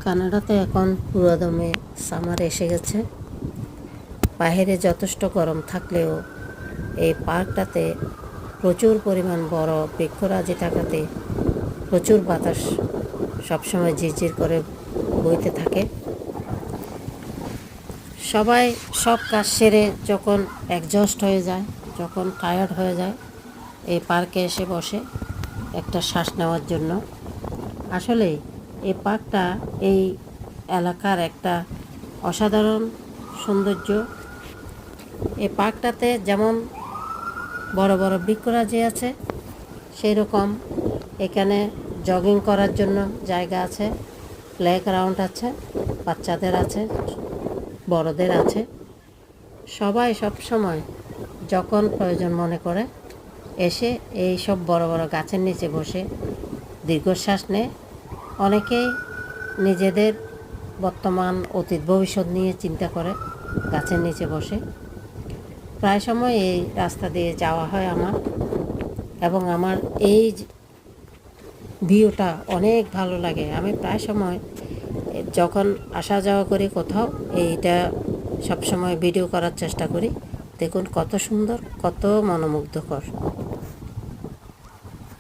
কানাডাতে এখন পুরোদমে সামার এসে গেছে। বাইরে যথেষ্ট গরম থাকলেও এই পার্কটাতে প্রচুর পরিমাণ বড় বৃক্ষরাজি থাকাতে প্রচুর বাতাস সবসময় ঝিরঝির করে বইতে থাকে। সবাই সব কাজ সেরে যখন এক্সজস্ট হয়ে যায়, যখন টায়ার্ড হয়ে যায়, এই পার্কে এসে বসে একটা শ্বাস নেওয়ার জন্য। আসলে এই পার্কটা এই এলাকার একটা অসাধারণ সৌন্দর্য। এই পার্কটাতে যেমন বড় বড় বৃক্ষরাজি আছে, সেই রকম এখানে জগিং করার জন্য জায়গা আছে, প্লেগ্রাউন্ড আছে, বাচ্চাদের আছে, বড়দের আছে। সবাই সব সময় যখন প্রয়োজন মনে করে এসে এই সব বড় বড় গাছের নিচে বসে দীর্ঘশ্বাস নেয়। অনেকেই নিজেদের বর্তমান অতীত ভবিষ্যৎ নিয়ে চিন্তা করে গাছের নিচে বসে। প্রায় সময় এই রাস্তা দিয়ে যাওয়া হয় আমার, এবং আমার এই ভিউটা অনেক ভালো লাগে। আমি প্রায় সময় যখন আসা যাওয়া করি কোথাও, এইটা সবসময় ভিডিও করার চেষ্টা করি। দেখুন কত সুন্দর, কত মনোমুগ্ধকর।